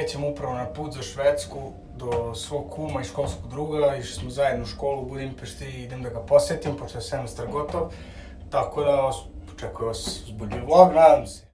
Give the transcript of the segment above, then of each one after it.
krećemo upravo na put za Švedsku do svog kuma i školskog druga. Išli smo zajedno u školu u Budimpešti i idem da ga posetim, pošto je semestar gotov. Tako da očekujem vas uzbudljiv vlog, nadam se.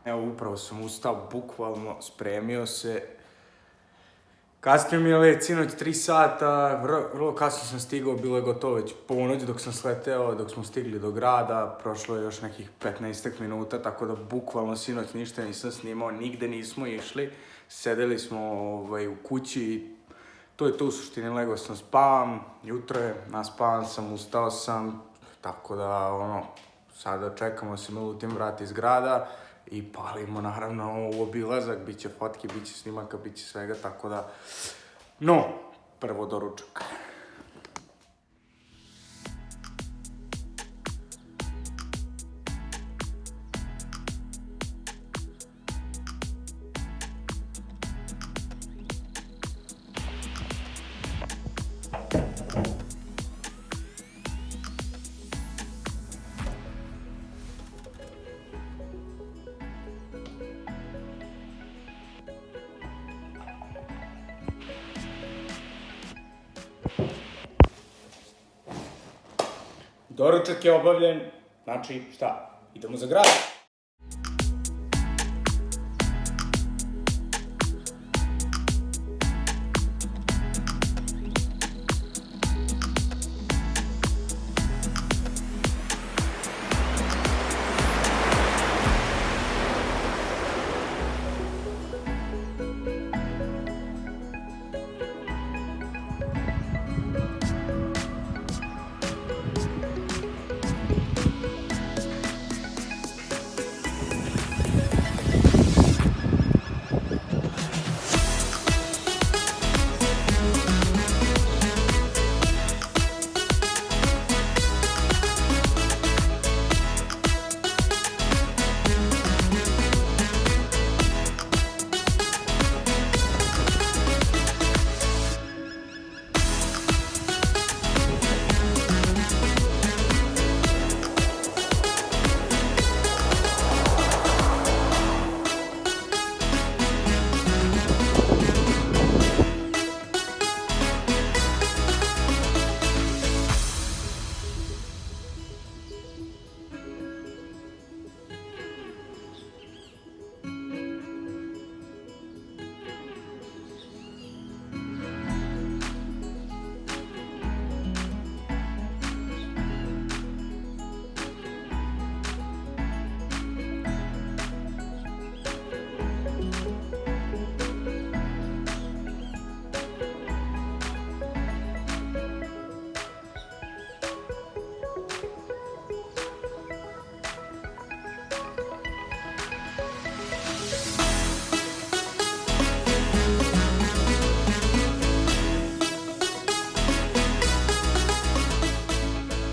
Evo, upravo sam ustao, bukvalno spremio se. Kasnije mi je let, sinoć 3 sata, vrlo kasno sam stigao, bilo je gotovo već ponoć dok sam sleteo, dok smo stigli do grada, prošlo je još nekih 15 minuta, tako da bukvalno sinoć ništa nisam snimao, nigde nismo išli, sedeli smo u kući i to je to u suštini, legao sam spavam, jutro je, naspavan sam, ustao sam, tako da sada čekamo se minutim vrati iz grada i palimo naravno u obilazak, bit će fotki, bit će snimaka, bit će svega, tako da, no, prvo doručak. Doručak je obavljen, znači šta? Idemo za grad.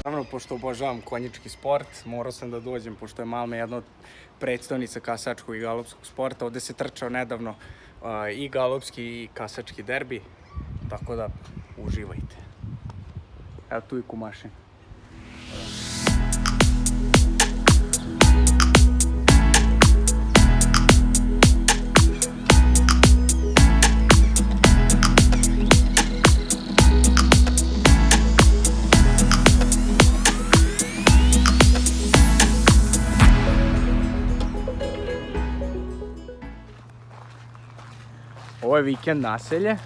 Naravno, pošto obožavam konjički sport, morao sam da dođem, pošto je Malme jedna od predstavnica kasačkog i galopskog sporta. Ovde se trčao nedavno i galopski i kasački derbi, tako da uživajte. Evo tu i Kumašin. Ovo je vikend naselje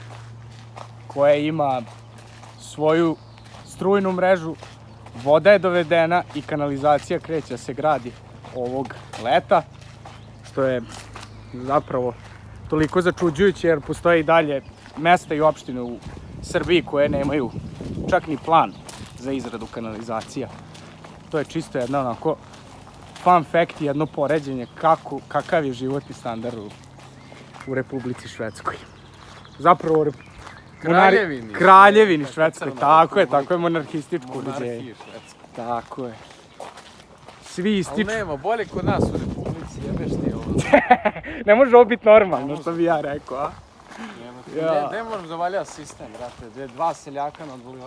koje ima svoju strujnu mrežu, voda je dovedena i kanalizacija kreće da se gradi ovog leta, što je zapravo toliko začuđujuće jer postoje i dalje mesta i opštine u Srbiji koje nemaju čak ni plan za izradu kanalizacija. To je čisto jedno onako fun fact i jedno poređenje kakav je životni standard u Republici Švedskoj. Zapravo Kraljevini Švedskoj, tako je monarhističko uređenje. Tako je. Svi ističu. Ali nema, bolje kod nas u Republici, jebeš ti ovo. Ne može ovo biti normalno, što bi ja rekao, a? Ne moraš da valja sistem, brate. Dva seljaka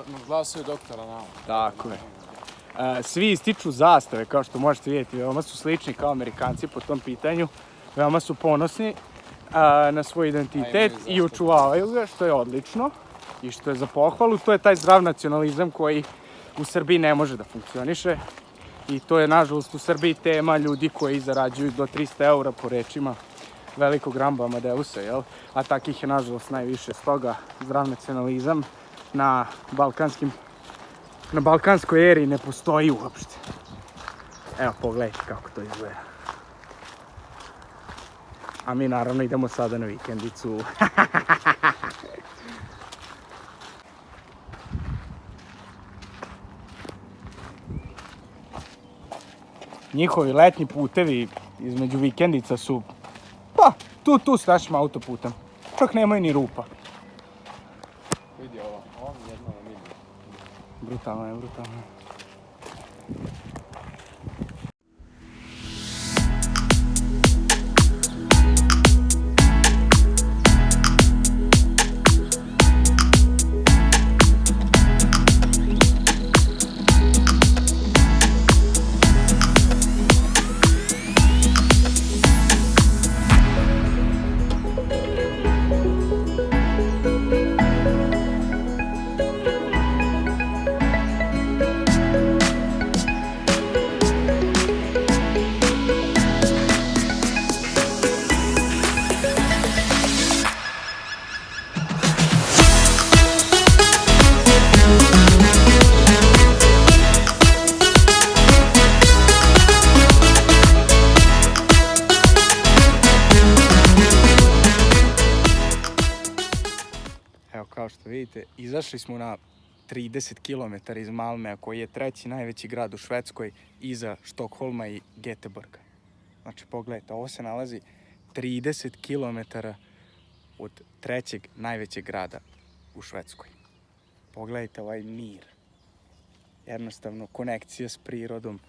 nadglasaju doktora nama. Tako je. Svi ističu zastave, kao što možete vidjeti, veoma su slični kao Amerikanci po tom pitanju. Veoma su ponosni na svoj identitet i očuvavaju ga, što je odlično i što je za pohvalu. To je taj zdrav nacionalizam koji u Srbiji ne može da funkcioniše i to je nažalost u Srbiji tema ljudi koji zarađuju do 300 € po rečima velikog Ramba Amadeusa, jel? A takih je nažalost najviše. Stoga zdrav nacionalizam na balkanskoj eri ne postoji uopšte. Evo, pogledajte kako to izgleda. A mi naravno idemo sada na vikendicu. Njihovi letnji putevi između vikendica su, pa, tu s našim autoputem. Čak nemaju ni rupa. Vidi ovo, jedno da vidi. Brutalno je. Evo, kao što vidite, izašli smo na 30 km iz Malmea, koji je treći najveći grad u Švedskoj iza Štokholma i Göteborga. Znači, pogledajte, ovo se nalazi 30 km od trećeg najvećeg grada u Švedskoj. Pogledajte ovaj mir. Jednostavno, konekcija s prirodom.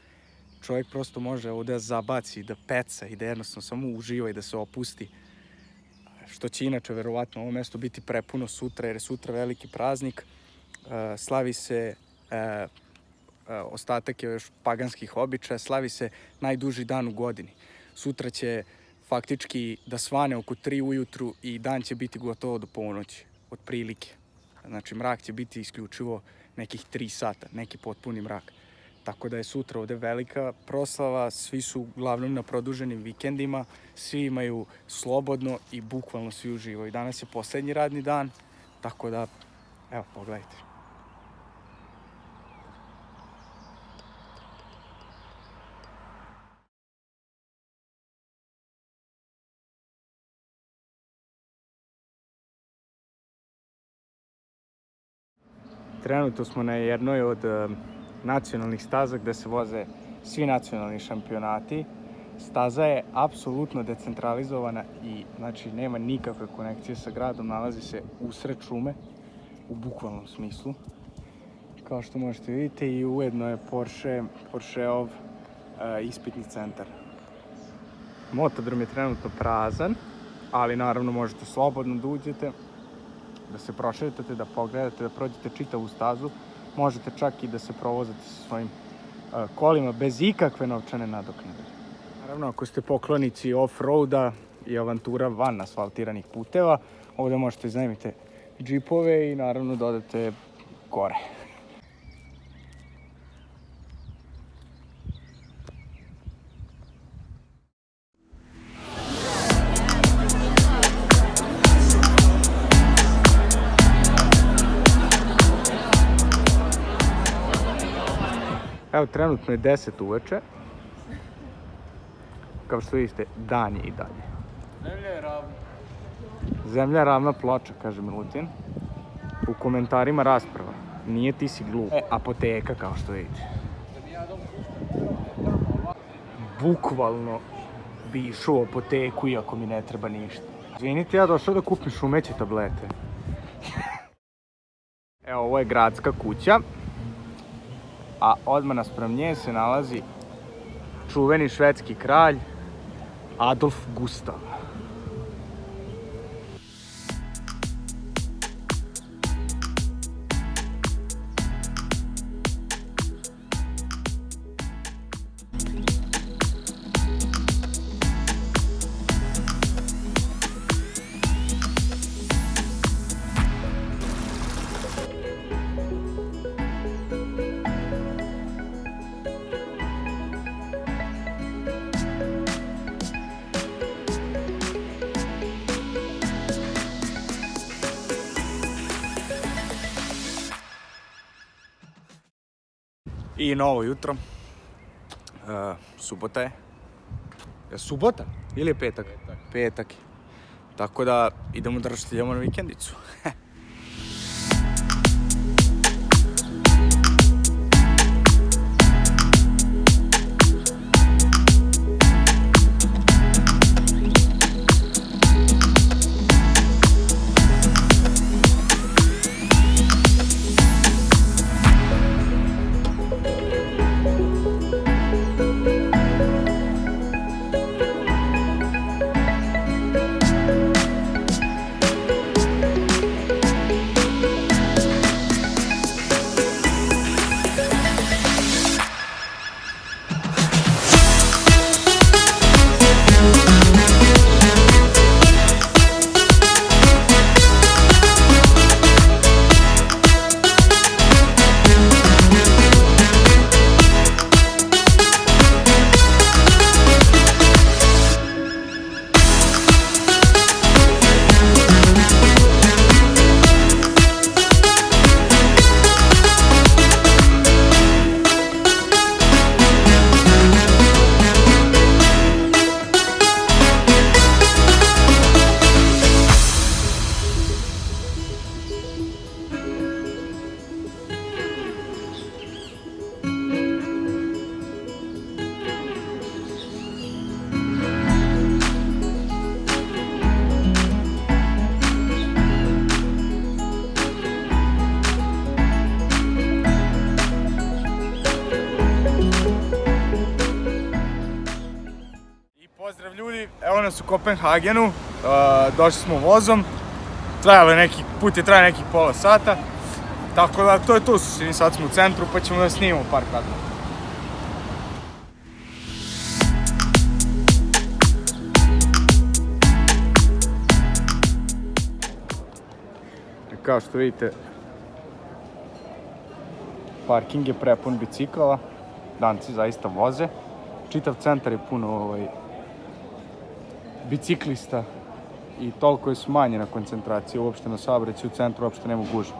Čovjek prosto može ovdje da zabaci, da peca i da jednostavno samo uživa i da se opusti. Što će inače verovatno ovo mjesto biti prepuno sutra, jer je sutra veliki praznik. Slavi se ostatak je još paganskih običaja, slavi se najduži dan u godini. Sutra će faktički da svane oko 3 ujutru i dan će biti gotovo do ponoći, otprilike. Znači, mrak će biti isključivo nekih 3 sata, neki potpuni mrak. Tako da je sutra ovdje velika proslava, svi su uglavnom na produženim vikendima, svi imaju slobodno i bukvalno svi uživaju. Danas je posljednji radni dan, tako da, evo, pogledajte. Trenutno smo na jednoj od nacionalnih staza gde se voze svi nacionalni šampionati. Staza je apsolutno decentralizovana i znači nema nikakve konekcije sa gradom, nalazi se usred šume u bukvalnom smislu. Kao što možete vidjeti i ujedno je Porscheov ispitni centar. Motodrom je trenutno prazan, ali naravno možete slobodno da uđete, da se prošetate, da pogledate, da prođete čitavu stazu. Možete čak i da se provozate sa svojim kolima bez ikakve novčane nadoknade. Naravno, ako ste poklonici off-roada i avantura van asfaltiranih puteva, ovdje možete iznajmiti džipove i naravno da odete gore. Evo, trenutno je 10 uveče. Kao što vidite, dan je i dalje. Zemlja je ravna. Zemlja je ravna ploča, kaže Milutin. U komentarima rasprava. Nije ti si glup. Apoteka, kao što vidite. Bukvalno bi išao u apoteku iako mi ne treba ništa. Izvinite, ja došao da kupim šumeće tablete. Evo, ovo je gradska kuća. A odmah naspram nje se nalazi čuveni švedski kralj Adolf Gustav. I novo jutro. Subota je. Je subota? Ili je petak? Petak. Tako da idemo da raštiljamo na vikendicu. Pozdrav ljudi, evo nas u Kopenhagenu, došli smo vozom, put je trajao nekih pola sata, tako da to je to u suštini, sad smo u centru pa ćemo da snimamo par kadrova. Kao što vidite, parking je prepun bicikala, danci zaista voze, čitav centar je puno biciklista i toliko je smanjena koncentracija uopšte na saobraćaju, u centru uopšte nema gužve.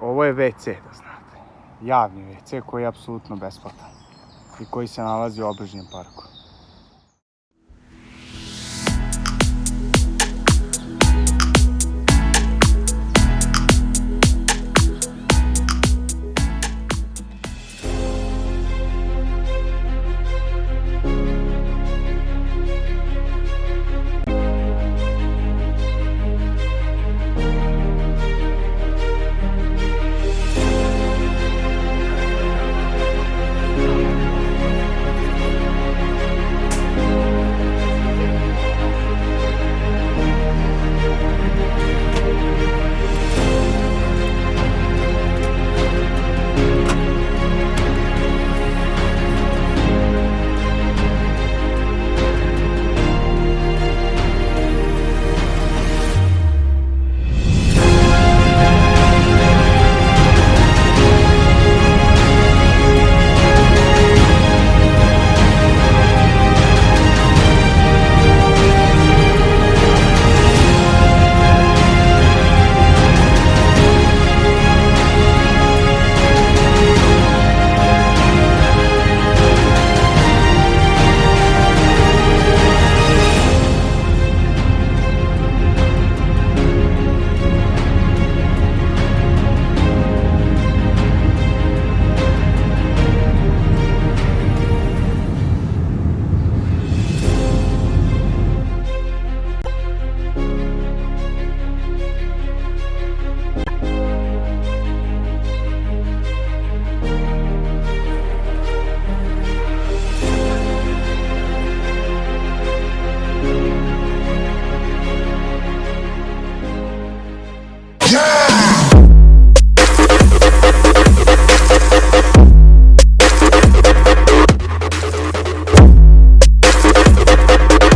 Ovo je WC, da znate. Javni WC koji je apsolutno besplatan. I koji se nalazi u obližnjem parku.